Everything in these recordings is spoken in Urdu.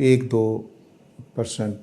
1-2%,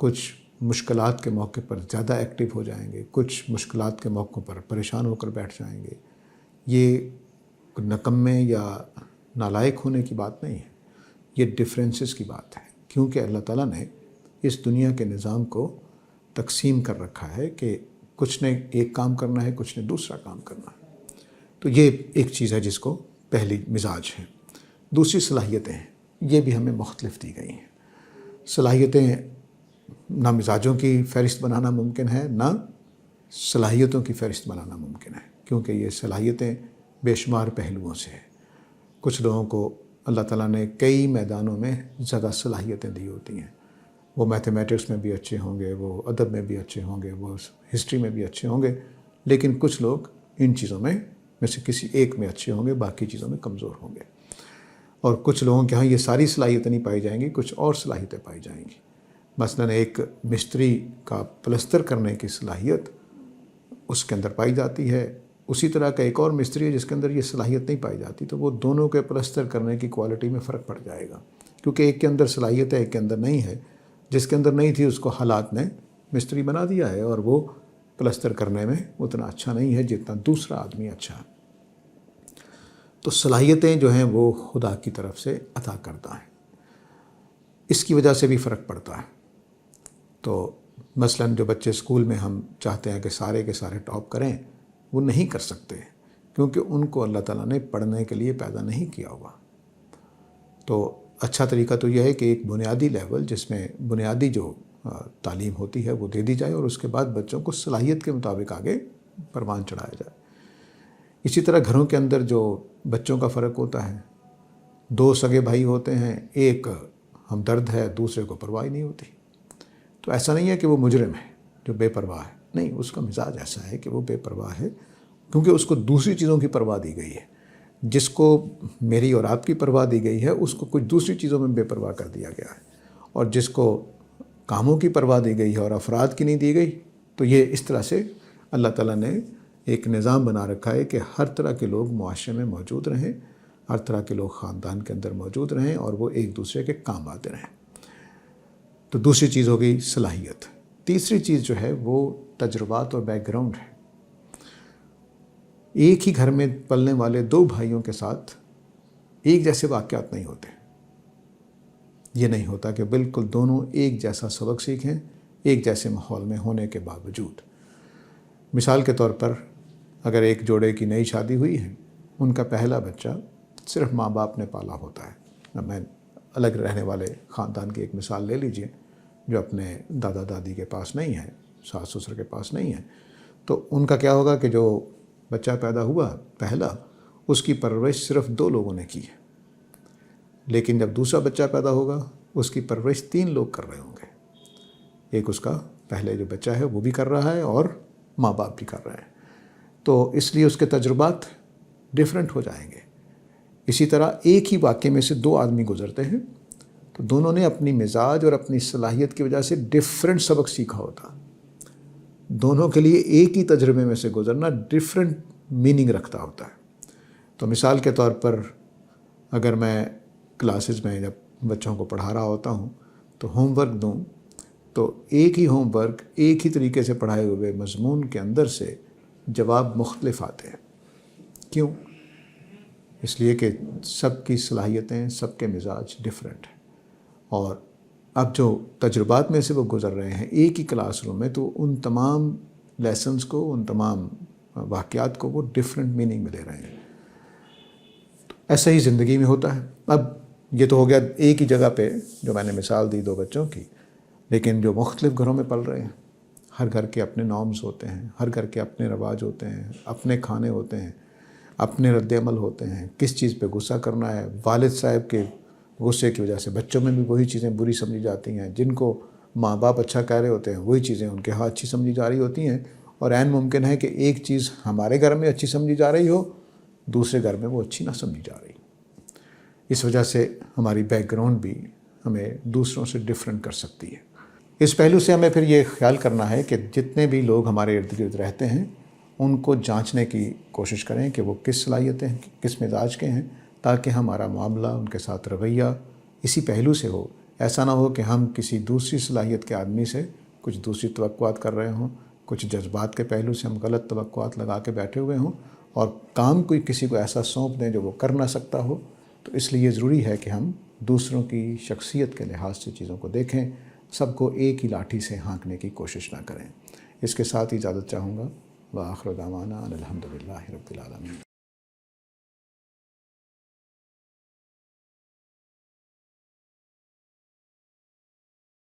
کچھ مشکلات کے موقع پر زیادہ ایکٹیو ہو جائیں گے، کچھ مشکلات کے موقعوں پر پریشان ہو کر بیٹھ جائیں گے. یہ نکمے یا نالائق ہونے کی بات نہیں ہے، یہ ڈفرینسز کی بات ہے. کیونکہ اللہ تعالیٰ نے اس دنیا کے نظام کو تقسیم کر رکھا ہے کہ کچھ نے ایک کام کرنا ہے، کچھ نے دوسرا کام کرنا ہے. تو یہ ایک چیز ہے جس کو پہلی مزاج ہے. دوسری صلاحیتیں ہیں، یہ بھی ہمیں مختلف دی گئی ہیں. صلاحیتیں نہ مزاجوں کی فہرست بنانا ممکن ہے، نہ صلاحیتوں کی فہرست بنانا ممکن ہے، کیونکہ یہ صلاحیتیں بے شمار پہلوؤں سے ہیں. کچھ لوگوں کو اللہ تعالیٰ نے کئی میدانوں میں زیادہ صلاحیتیں دی ہوتی ہیں. وہ میتھمیٹکس میں بھی اچھے ہوں گے، وہ ادب میں بھی اچھے ہوں گے، وہ ہسٹری میں بھی اچھے ہوں گے، لیکن کچھ لوگ ان چیزوں میں سے کسی ایک میں اچھے ہوں گے، باقی چیزوں میں کمزور ہوں گے. اور کچھ لوگوں کے ہاں یہ ساری صلاحیتیں نہیں پائی جائیں گی، کچھ اور صلاحیتیں پائی جائیں گی. مثلاً ایک مستری کا پلستر کرنے کی صلاحیت اس کے اندر پائی جاتی ہے، اسی طرح کا ایک اور مستری ہے جس کے اندر یہ صلاحیت نہیں پائی جاتی، تو وہ دونوں کے پلستر کرنے کی کوالٹی میں فرق پڑ جائے گا، کیونکہ ایک کے اندر صلاحیت ہے، ایک کے اندر نہیں ہے. جس کے اندر نہیں تھی اس کو حالات نے مستری بنا دیا ہے، اور وہ پلستر کرنے میں اتنا اچھا نہیں ہے جتنا دوسرا آدمی اچھا ہے. تو صلاحیتیں جو ہیں وہ خدا کی طرف سے عطا کردہ ہیں، اس کی وجہ سے بھی فرق پڑتا ہے. تو مثلاً جو بچے اسکول میں ہم چاہتے ہیں کہ سارے کے سارے ٹاپ کریں، وہ نہیں کر سکتے، کیونکہ ان کو اللہ تعالیٰ نے پڑھنے کے لیے پیدا نہیں کیا ہوا. تو اچھا طریقہ تو یہ ہے کہ ایک بنیادی لیول جس میں بنیادی جو تعلیم ہوتی ہے وہ دے دی جائے، اور اس کے بعد بچوں کو صلاحیت کے مطابق آگے پروان چڑھایا جائے. اسی طرح گھروں کے اندر جو بچوں کا فرق ہوتا ہے، دو سگے بھائی ہوتے ہیں، ایک ہمدرد ہے، دوسرے کو پرواہ نہیں ہوتی. تو ایسا نہیں ہے کہ وہ مجرم ہے جو بے پرواہ ہے، نہیں، اس کا مزاج ایسا ہے کہ وہ بے پرواہ ہے کیونکہ اس کو دوسری چیزوں کی پرواہ دی گئی ہے. جس کو میری اور آپ کی پرواہ دی گئی ہے اس کو کچھ دوسری چیزوں میں بے پرواہ کر دیا گیا ہے، اور جس کو کاموں کی پرواہ دی گئی ہے اور افراد کی نہیں دی گئی. تو یہ اس طرح سے اللہ تعالیٰ نے ایک نظام بنا رکھا ہے کہ ہر طرح کے لوگ معاشرے میں موجود رہیں، ہر طرح کے لوگ خاندان کے اندر موجود رہیں، اور وہ ایک دوسرے کے کام آتے رہیں. تو دوسری چیز ہو گئی صلاحیت. تیسری چیز جو ہے وہ تجربات اور بیک گراؤنڈ ہے. ایک ہی گھر میں پلنے والے دو بھائیوں کے ساتھ ایک جیسے واقعات نہیں ہوتے. یہ نہیں ہوتا کہ بالکل دونوں ایک جیسا سبق سیکھیں ایک جیسے ماحول میں ہونے کے باوجود. مثال کے طور پر اگر ایک جوڑے کی نئی شادی ہوئی ہے، ان کا پہلا بچہ صرف ماں باپ نے پالا ہوتا ہے. اب میں الگ رہنے والے خاندان کی ایک مثال لے لیجئے جو اپنے دادا دادی کے پاس نہیں ہے، ساس سسر کے پاس نہیں ہے. تو ان کا کیا ہوگا کہ جو بچہ پیدا ہوا پہلا، اس کی پرورش صرف دو لوگوں نے کی ہے، لیکن جب دوسرا بچہ پیدا ہوگا اس کی پرورش تین لوگ کر رہے ہوں گے. ایک اس کا پہلے جو بچہ ہے وہ بھی کر رہا ہے، اور ماں باپ بھی کر رہے ہیں. تو اس لیے اس کے تجربات ڈیفرنٹ ہو جائیں گے. اسی طرح ایک ہی واقعے میں سے دو آدمی گزرتے ہیں تو دونوں نے اپنی مزاج اور اپنی صلاحیت کی وجہ سے ڈیفرنٹ سبق سیکھا ہوتا. دونوں کے لیے ایک ہی تجربے میں سے گزرنا ڈیفرنٹ میننگ رکھتا ہوتا ہے. تو مثال کے طور پر اگر میں کلاسز میں جب بچوں کو پڑھا رہا ہوتا ہوں تو ہوم ورک دوں، تو ایک ہی ہوم ورک ایک ہی طریقے سے پڑھائے ہوئے مضمون کے اندر سے جواب مختلف آتے ہیں. کیوں؟ اس لیے کہ سب کی صلاحیتیں، سب کے مزاج ڈیفرنٹ ہیں. اور اب جو تجربات میں سے وہ گزر رہے ہیں ایک ہی کلاس روم میں، تو ان تمام لیسنز کو، ان تمام واقعات کو وہ ڈیفرنٹ میننگ میں لے رہے ہیں. تو ایسا ہی زندگی میں ہوتا ہے. اب یہ تو ہو گیا ایک ہی جگہ پہ جو میں نے مثال دی دو بچوں کی، لیکن جو مختلف گھروں میں پل رہے ہیں، ہر گھر کے اپنے نارمز ہوتے ہیں، ہر گھر کے اپنے رواج ہوتے ہیں، اپنے کھانے ہوتے ہیں، اپنے رد عمل ہوتے ہیں. کس چیز پہ غصہ کرنا ہے، والد صاحب کے غصے کی وجہ سے بچوں میں بھی وہی چیزیں بری سمجھی جاتی ہیں. جن کو ماں باپ اچھا کہہ رہے ہوتے ہیں وہی چیزیں ان کے ہاں اچھی سمجھی جا رہی ہوتی ہیں. اور عین ممکن ہے کہ ایک چیز ہمارے گھر میں اچھی سمجھی جا رہی ہو، دوسرے گھر میں وہ اچھی نہ سمجھی جا رہی. اس وجہ سے ہماری بیک گراؤنڈ بھی ہمیں دوسروں سے ڈیفرنٹ کر سکتی ہے. اس پہلو سے ہمیں پھر یہ خیال کرنا ہے کہ جتنے بھی لوگ ہمارے ارد گرد رہتے ہیں ان کو جانچنے کی کوشش کریں کہ وہ کس صلاحیتیں کس مزاج کے ہیں، تاکہ ہمارا معاملہ ان کے ساتھ رویہ اسی پہلو سے ہو ایسا نہ ہو کہ ہم کسی دوسری صلاحیت کے آدمی سے کچھ دوسری توقعات کر رہے ہوں، کچھ جذبات کے پہلو سے ہم غلط توقعات لگا کے بیٹھے ہوئے ہوں اور کام کوئی کسی کو ایسا سونپ دیں جو وہ کر نہ سکتا ہو۔ تو اس لیے ضروری ہے کہ ہم دوسروں کی شخصیت کے لحاظ سے چیزوں کو دیکھیں، سب کو ایک ہی لاٹھی سے ہانکنے کی کوشش نہ کریں۔ اس کے ساتھ اجازت چاہوں گا۔ وآخر دعوانا ان الحمد للہ رب العالمین۔